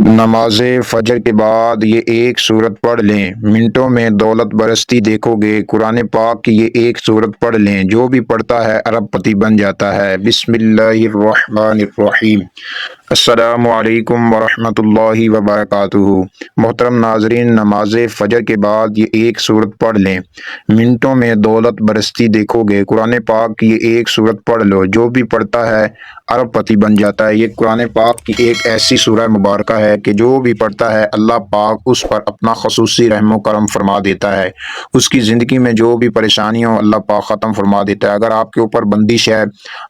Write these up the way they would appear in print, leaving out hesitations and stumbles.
نماز فجر کے بعد یہ ایک سورت پڑھ لیں، منٹوں میں دولت برستی دیکھو گے۔ قرآن پاک کی یہ ایک سورت پڑھ لیں، جو بھی پڑھتا ہے ارب پتی بن جاتا ہے۔ بسم اللہ الرحمن الرحیم۔ السلام علیکم ورحمۃ اللہ وبرکاتہ۔ محترم ناظرین، نماز فجر کے بعد یہ ایک سورت پڑھ لیں، منٹوں میں دولت برستی دیکھو گے۔ قرآن پاک کی یہ ایک سورت پڑھ لو، جو بھی پڑھتا ہے ارب پتی بن جاتا ہے۔ یہ قرآن پاک کی ایک ایسی سورہ مبارکہ ہے کہ جو بھی پڑھتا ہے اللہ پاک اس پر اپنا خصوصی رحم و کرم فرما دیتا ہے۔ اس کی زندگی میں جو بھی پریشانی ہو اللہ پاک ختم فرما دیتا ہے۔ اگر آپ کے اوپر بندش ہے،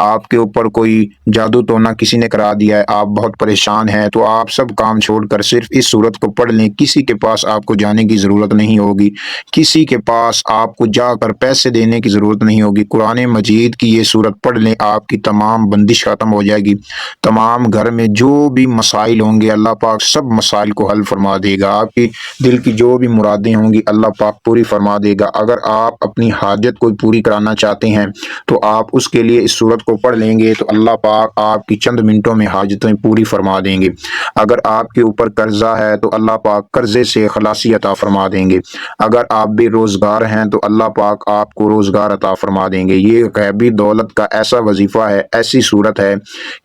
آپ کے اوپر کوئی جادو ٹونا کسی نے کرا دیا ہے، آپ بہت پریشان ہیں، تو آپ سب کام چھوڑ کر صرف اس سورت کو پڑھ لیں۔ کسی کے پاس آپ کو جانے کی ضرورت نہیں ہوگی، کسی کے پاس آپ کو جا کر پیسے دینے کی ضرورت نہیں ہوگی۔ قرآن مجید کی یہ سورت پڑھ لیں، آپ کی تمام بندش ختم ہو جائے گی۔ تمام گھر میں جو بھی مسائل ہوں گے اللہ پاک سب مسائل کو حل فرما دے گا۔ آپ کی دل کی جو بھی مرادیں ہوں گی اللہ پاک پوری فرما دے گا۔ اگر آپ اپنی حاجت کو پوری کرانا چاہتے ہیں تو آپ اس کے لیے اس سورت کو پڑھ لیں گے تو اللہ پاک آپ کی چند منٹوں میں حاجتیں پوری فرما دیں گے۔ اگر آپ کے اوپر قرضہ ہے تو اللہ پاک قرضے سے خلاصی عطا فرما دیں گے۔ اگر آپ بے روزگار ہیں تو اللہ پاک آپ کو روزگار عطا فرما دیں گے۔ یہ غیبی دولت کا ایسا وظیفہ ہے، ایسی صورت ہے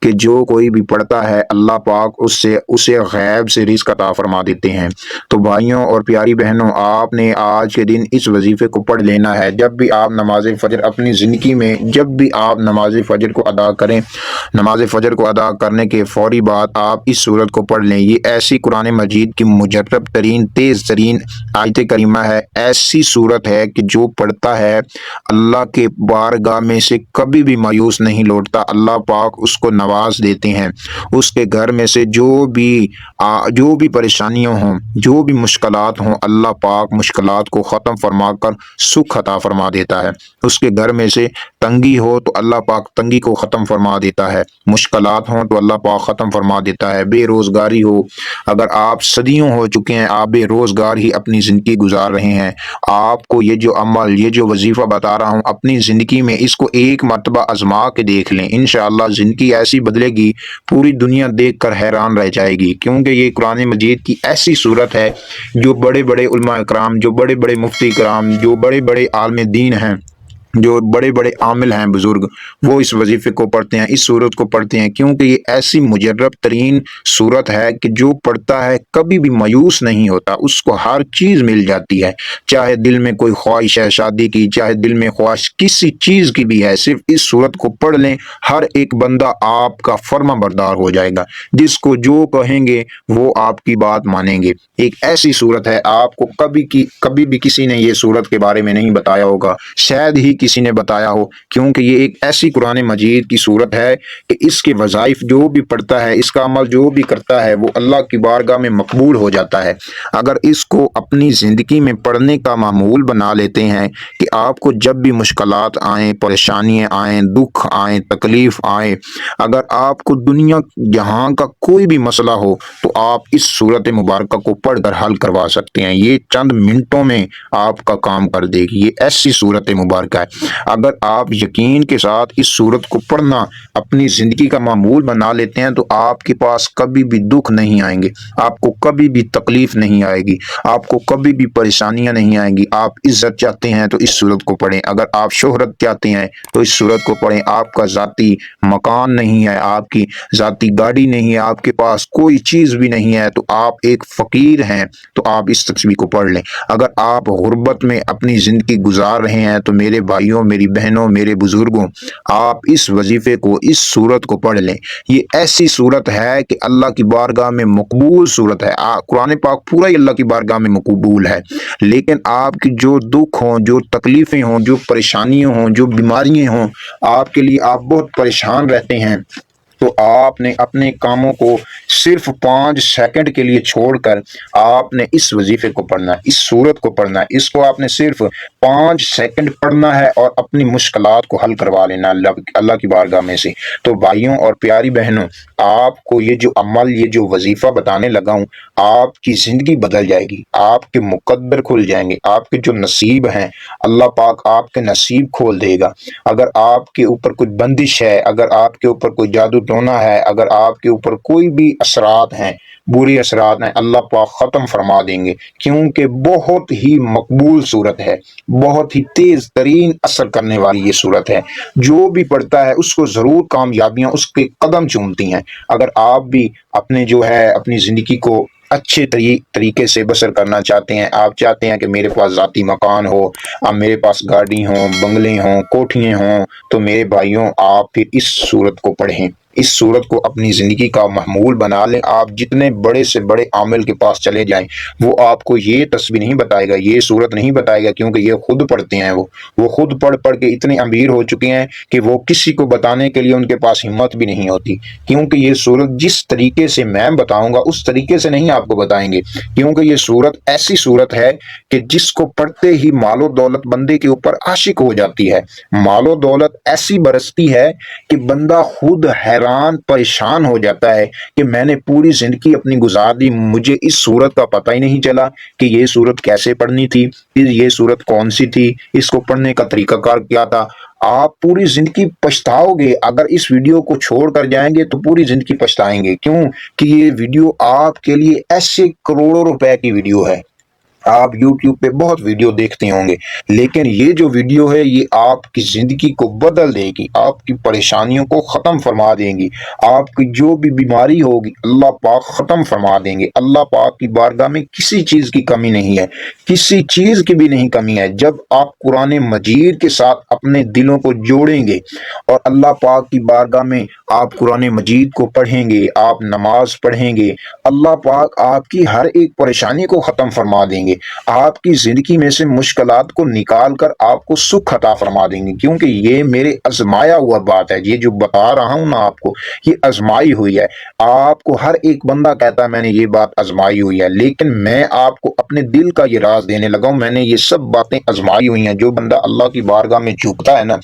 کہ جو کوئی بھی پڑھتا ہے اللہ پاک اسے غیب سے رزق عطا فرما دیتے ہیں۔ تو بھائیوں اور پیاری بہنوں، آپ نے آج کے دن اس وظیفے کو پڑھ لینا ہے۔ جب بھی آپ نماز فجر اپنی زندگی میں جب بھی آپ نماز فجر کو ادا کریں، نماز فجر کو ادا کرنے کے فوری بعد آپ اس سورت کو پڑھ لیں۔ یہ ایسی قرآن مجید کی مجرب ترین تیز ترین آیت کریمہ ہے، ایسی سورت ہے کہ جو پڑھتا ہے اللہ کے بارگاہ میں سے کبھی بھی مایوس نہیں لوٹتا۔ اللہ پاک اس کو نواز دیتے ہیں۔ اس کے گھر میں سے جو بھی پریشانیاں ہوں، جو بھی مشکلات ہوں، اللہ پاک مشکلات کو ختم فرما کر سکھ عطا فرما دیتا ہے۔ اس کے گھر میں سے تنگی ہو تو اللہ پاک تنگی کو ختم فرما دیتا ہے، مشکلات ہوں تو اللہ پاک ختم فرما دیتا ہے۔ بے روزگاری ہو، اگر آپ صدیوں ہو چکے ہیں آپ بے روزگار ہی اپنی زندگی گزار رہے ہیں، آپ کو یہ جو عمل، یہ جو وظیفہ بتا رہا ہوں اپنی زندگی میں اس کو ایک مرتبہ آزما کے دیکھ لیں، انشاءاللہ زندگی ایسی بدلے گی، پوری دنیا دیکھ کر حیران رہ جائے گی۔ کیونکہ یہ قرآن مجید کی ایسی صورت ہے جو بڑے بڑے علماء کرام، جو بڑے بڑے مفتی کرام، جو بڑے بڑے عالم دین ہیں، جو بڑے بڑے عامل ہیں بزرگ، وہ اس وظیفے کو پڑھتے ہیں، اس سورت کو پڑھتے ہیں، کیونکہ یہ ایسی مجرب ترین سورت ہے کہ جو پڑھتا ہے کبھی بھی مایوس نہیں ہوتا، اس کو ہر چیز مل جاتی ہے۔ چاہے دل میں کوئی خواہش ہے شادی کی، چاہے دل میں خواہش کسی چیز کی بھی ہے، صرف اس سورت کو پڑھ لیں، ہر ایک بندہ آپ کا فرما بردار ہو جائے گا۔ جس کو جو کہیں گے وہ آپ کی بات مانیں گے۔ ایک ایسی سورت ہے، آپ کو کبھی بھی کسی نے یہ سورت کے بارے میں نہیں بتایا ہوگا، شاید ہی کسی نے بتایا ہو، کیونکہ یہ ایک ایسی قرآن مجید کی صورت ہے کہ اس کے وظائف جو بھی پڑھتا ہے، اس کا عمل جو بھی کرتا ہے وہ اللہ کی بارگاہ میں مقبول ہو جاتا ہے۔ اگر اس کو اپنی زندگی میں پڑھنے کا معمول بنا لیتے ہیں کہ آپ کو جب بھی مشکلات آئیں، پریشانیاں آئیں، دکھ آئیں، تکلیف آئیں، اگر آپ کو دنیا جہاں کا کوئی بھی مسئلہ ہو تو آپ اس صورت مبارکہ کو پڑھ کر حل کروا سکتے ہیں۔ یہ چند منٹوں میں آپ کا کام کر دے گی۔ یہ ایسی صورت مبارکہ ہے، اگر آپ یقین کے ساتھ اس سورت کو پڑھنا اپنی زندگی کا معمول بنا لیتے ہیں تو آپ کے پاس کبھی بھی دکھ نہیں آئیں گے، آپ کو کبھی بھی تکلیف نہیں آئے گی، آپ کو کبھی بھی پریشانیاں نہیں آئیں گی۔ آپ عزت چاہتے ہیں تو اس سورت کو پڑھیں، اگر آپ شہرت چاہتے ہیں تو اس سورت کو پڑھیں۔ آپ کا ذاتی مکان نہیں ہے، آپ کی ذاتی گاڑی نہیں ہے، آپ کے پاس کوئی چیز بھی نہیں ہے تو آپ ایک فقیر ہیں تو آپ اس تصویر کو پڑھ لیں۔ اگر آپ غربت میں اپنی زندگی گزار رہے ہیں تو میرے بھائیوں، میری بہنوں، میرے بزرگوں، آپ اس وظیفے کو، اس سورت کو پڑھ لیں۔ یہ ایسی سورت ہے کہ اللہ کی بارگاہ میں مقبول سورت ہے۔ قرآن پاک پورا ہی اللہ کی بارگاہ میں مقبول ہے، لیکن آپ کی جو دکھ ہوں، جو تکلیفیں ہوں، جو پریشانیاں ہوں، جو بیماریاں ہوں، آپ کے لیے آپ بہت پریشان رہتے ہیں، تو آپ نے اپنے کاموں کو صرف 5 سیکنڈ کے لیے چھوڑ کر آپ نے اس وظیفے کو پڑھنا ہے، اس سورت کو پڑھنا ہے۔ اس کو آپ نے صرف 5 سیکنڈ پڑھنا ہے اور اپنی مشکلات کو حل کروا لینا اللہ کی بارگاہ میں سے۔ تو بھائیوں اور پیاری بہنوں، آپ کو یہ جو عمل، یہ جو وظیفہ بتانے لگا ہوں، آپ کی زندگی بدل جائے گی، آپ کے مقدر کھل جائیں گے، آپ کے جو نصیب ہیں اللہ پاک آپ کے نصیب کھول دے گا۔ اگر آپ کے اوپر کوئی بندش ہے، اگر آپ کے اوپر کوئی جادو سونا ہے، اگر آپ کے اوپر کوئی بھی اثرات ہیں، بری اثرات ہیں، اللہ پاک ختم فرما دیں گے، کیونکہ بہت ہی مقبول صورت ہے، بہت ہی تیز ترین اثر کرنے والی یہ صورت ہے۔ جو بھی پڑھتا ہے اس کو ضرور کامیابیاں اس کے قدم چومتی ہیں۔ اگر آپ بھی اپنے جو ہے اپنی زندگی کو اچھے طریقے سے بسر کرنا چاہتے ہیں، آپ چاہتے ہیں کہ میرے پاس ذاتی مکان ہو، اب میرے پاس گاڑی ہوں، بنگلے ہوں، کوٹھیاں ہوں، تو میرے بھائیوں آپ پھر اس صورت کو پڑھیں، اس صورت کو اپنی زندگی کا محمول بنا لیں۔ آپ جتنے بڑے سے بڑے عامل کے پاس چلے جائیں، وہ آپ کو یہ تصویر نہیں بتائے گا، یہ صورت نہیں بتائے گا، کیونکہ یہ خود پڑھتے ہیں، وہ خود پڑھ پڑھ کے اتنے امیر ہو چکے ہیں کہ وہ کسی کو بتانے کے لیے ان کے پاس ہمت بھی نہیں ہوتی، کیونکہ یہ صورت جس طریقے سے میں بتاؤں گا اس طریقے سے نہیں آپ کو بتائیں گے، کیونکہ یہ صورت ایسی صورت ہے کہ جس کو پڑھتے ہی مال و دولت بندے کے اوپر عاشق ہو جاتی ہے، مال و دولت ایسی برستی ہے کہ بندہ خود حیران پریشان ہو جاتا ہے کہ میں نے پوری زندگی اپنی گزار دی، مجھے اس صورت کا پتہ ہی نہیں چلا کہ یہ صورت کیسے پڑھنی تھی، پھر یہ صورت کون سی تھی، اس کو پڑھنے کا طریقہ کار کیا تھا۔ آپ پوری زندگی پچھتاؤ گے، اگر اس ویڈیو کو چھوڑ کر جائیں گے تو پوری زندگی پچھتائیں گے، کیوں کہ یہ ویڈیو آپ کے لیے ایسے کروڑوں روپے کی ویڈیو ہے۔ آپ یوٹیوب پہ بہت ویڈیو دیکھتے ہوں گے، لیکن یہ جو ویڈیو ہے یہ آپ کی زندگی کو بدل دے گی، آپ کی پریشانیوں کو ختم فرما دیں گی، آپ کی جو بھی بیماری ہوگی اللہ پاک ختم فرما دیں گے۔ اللہ پاک کی بارگاہ میں کسی چیز کی کمی نہیں ہے، کسی چیز کی بھی نہیں کمی ہے۔ جب آپ قرآن مجید کے ساتھ اپنے دلوں کو جوڑیں گے اور اللہ پاک کی بارگاہ میں آپ قرآن مجید کو پڑھیں گے، آپ نماز پڑھیں گے، اللہ پاک آپ کی ہر ایک پریشانی کو ختم فرما دیں گے، آپ کی زندگی میں سے مشکلات کو نکال کر آپ کو سکھ عطا فرما دیں گے، کیونکہ یہ میرے آزمایا ہوا بات ہے، یہ جو بتا رہا ہوں نا آپ کو، یہ آزمائی ہوئی ہے۔ آپ کو ہر ایک بندہ کہتا ہے میں نے یہ بات آزمائی ہوئی ہے، لیکن میں آپ کو اپنے دل کا یہ راز دینے لگا ہوں، میں نے یہ سب باتیں آزمائی ہوئی ہیں۔ جو بندہ اللہ کی بارگاہ میں جھکتا ہے نا،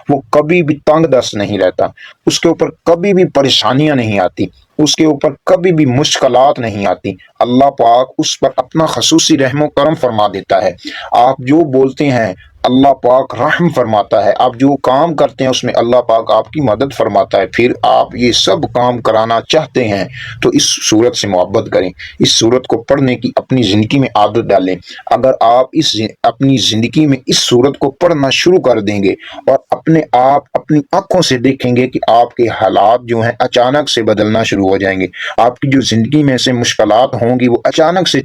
وہ کبھی بھی تنگ دست نہیں رہتا، اس کے اوپر کبھی بھی پریشانیاں نہیں آتی، اس کے اوپر کبھی بھی مشکلات نہیں آتی، اللہ پاک اس پر اپنا خصوصی رحم و کرم فرما دیتا ہے۔ آپ جو بولتے ہیں اللہ پاک رحم فرماتا ہے، آپ جو کام کرتے ہیں اس میں اللہ پاک آپ کی مدد فرماتا ہے۔ پھر آپ یہ سب کام کرانا چاہتے ہیں تو اس صورت سے محبت کریں، اس صورت کو پڑھنے کی اپنی زندگی میں عادت ڈالیں۔ اگر آپ اپنی زندگی میں اس صورت کو پڑھنا شروع کر دیں گے اور اپنے آپ اپنی آنکھوں سے دیکھیں گے کہ آپ کے حالات جو ہیں اچانک سے بدلنا شروع ہو جائیں گے، آپ کی جو زندگی میں سے مشکلات ہوں گی وہ اچانک سے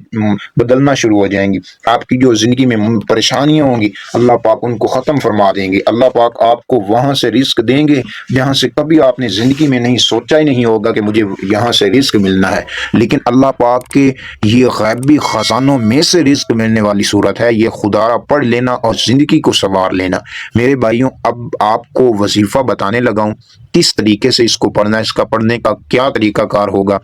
بدلنا شروع ہو جائیں گی، آپ کی جو زندگی میں پریشانیاں ہوں گی اللہ پاک ان کو ختم فرما دیں گے، اللہ پاک آپ کو وہاں سے رزق دیں گے جہاں سے کبھی آپ نے زندگی میں نہیں سوچا ہی نہیں ہوگا کہ مجھے یہاں سے رزق ملنا ہے، لیکن اللہ پاک کے یہ غیبی خزانوں میں سے رزق ملنے والی صورت ہے۔ یہ خدا را پڑھ لینا اور زندگی کو سنوار لینا۔ میرے بھائیوں، اب آپ کو وظیفہ بتانے لگا ہوں کس طریقے سے اس کو پڑھنا ہے، اس کا پڑھنے کا کیا طریقہ کار ہوگا۔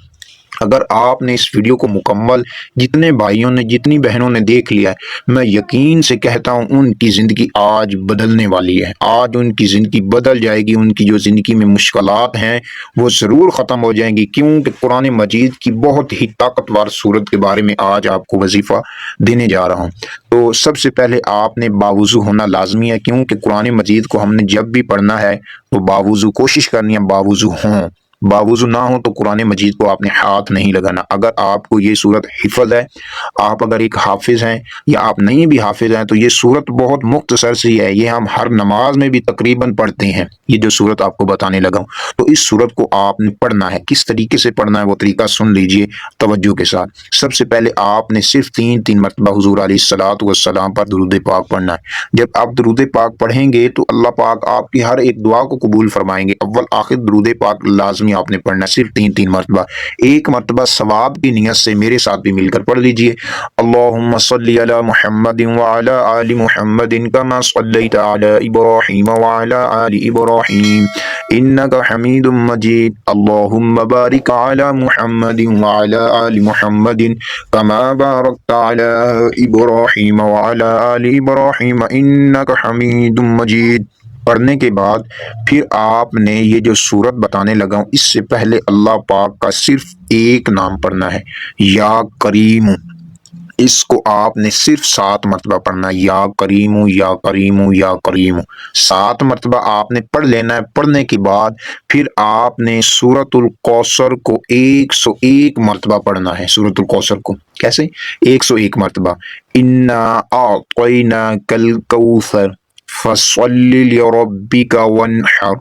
اگر آپ نے اس ویڈیو کو مکمل جتنے بھائیوں نے جتنی بہنوں نے دیکھ لیا ہے، میں یقین سے کہتا ہوں ان کی زندگی آج بدلنے والی ہے، آج ان کی زندگی بدل جائے گی، ان کی جو زندگی میں مشکلات ہیں وہ ضرور ختم ہو جائیں گی، کیونکہ قرآن مجید کی بہت ہی طاقتور صورت کے بارے میں آج آپ کو وظیفہ دینے جا رہا ہوں۔ تو سب سے پہلے آپ نے باوضو ہونا لازمی ہے، کیونکہ قرآن مجید کو ہم نے جب بھی پڑھنا ہے تو باوضو کوشش کرنی ہے، باوضو ہوں، باوضو نہ ہو تو قرآن مجید کو آپ نے ہاتھ نہیں لگانا۔ اگر آپ کو یہ صورت حفظ ہے، آپ اگر ایک حافظ ہیں یا آپ نہیں بھی حافظ ہیں، تو یہ صورت بہت مختصر سی ہے، یہ ہم ہر نماز میں بھی تقریباً پڑھتے ہیں۔ یہ جو صورت آپ کو بتانے لگا ہوں، تو اس صورت کو آپ نے پڑھنا ہے، کس طریقے سے پڑھنا ہے وہ طریقہ سن لیجئے توجہ کے ساتھ۔ سب سے پہلے آپ نے صرف تین مرتبہ حضور علیہ الصلوۃ والسلام پر درود پاک پڑھنا ہے۔ جب آپ درود پاک پڑھیں گے تو اللہ پاک آپ کی ہر ایک دعا کو قبول فرمائیں گے۔ اول آخر درود پاک لازمی آپ نے پڑھنا، صرف تین مرتبہ، ایک مرتبہ ثواب کی نیت سے میرے ساتھ بھی مل کر پڑھ لیجئے۔ اللہم صلی علی محمد وعلی آل محمد کما صلیت علی ابراہیم وعلی آل ابراہیم انک حمید مجید، اللہم بارک علی محمد وعلی آل محمد کما بارکت علی ابراہیم وعلی آل ابراہیم انک حمید مجید۔ پڑھنے کے بعد پھر آپ نے یہ جو صورت بتانے لگا ہوں، اس سے پہلے اللہ پاک کا صرف ایک نام پڑھنا ہے، یا کریم۔ اس کو آپ نے صرف 7 مرتبہ پڑھنا ہے، یا کریمو یا کریمو یا کریمو، 7 مرتبہ آپ نے پڑھ لینا ہے۔ پڑھنے کے بعد پھر آپ نے سورۃ الکوثر کو 101 مرتبہ پڑھنا ہے۔ سورۃ الکوثر کو کیسے؟ 101 مرتبہ۔ انا اعطیناک الکوثر فصل لربک وانحر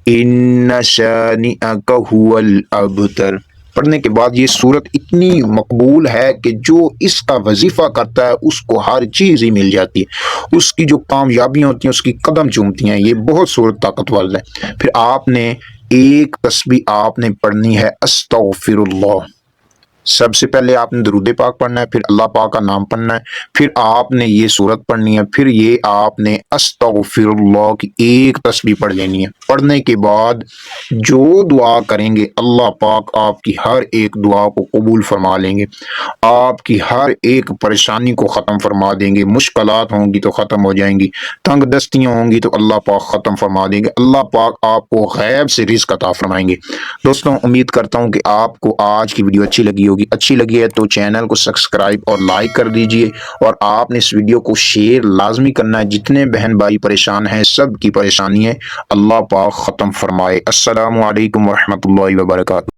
ان شانئک هو الابتر۔ پڑھنے کے بعد یہ صورت اتنی مقبول ہے کہ جو اس کا وظیفہ کرتا ہے اس کو ہر چیز ہی مل جاتی ہے، اس کی جو کامیابیاں ہوتی ہیں اس کی قدم چومتی ہیں۔ یہ بہت صورت طاقتور ہے۔ پھر آپ نے ایک تسبیح آپ نے پڑھنی ہے استغفر اللہ۔ سب سے پہلے آپ نے درود پاک پڑھنا ہے، پھر اللہ پاک کا نام پڑھنا ہے، پھر آپ نے یہ صورت پڑھنی ہے، پھر یہ آپ نے استغفر اللہ کی ایک تسبیح پڑھ لینی ہے۔ پڑھنے کے بعد جو دعا کریں گے اللہ پاک آپ کی ہر ایک دعا کو قبول فرما لیں گے، آپ کی ہر ایک پریشانی کو ختم فرما دیں گے۔ مشکلات ہوں گی تو ختم ہو جائیں گی، تنگ دستیاں ہوں گی تو اللہ پاک ختم فرما دیں گے، اللہ پاک آپ کو غیب سے رزق عطا فرمائیں گے۔ دوستوں امید کرتا ہوں کہ آپ کو آج کی ویڈیو اچھی لگی ہوگی۔ اچھی لگی ہے تو چینل کو سبسکرائب اور لائک کر دیجئے، اور آپ نے اس ویڈیو کو شیئر لازمی کرنا ہے۔ جتنے بہن بھائی پریشان ہیں سب کی پریشانی ہے اللہ پاک ختم فرمائے۔ السلام علیکم ورحمۃ اللہ وبرکاتہ۔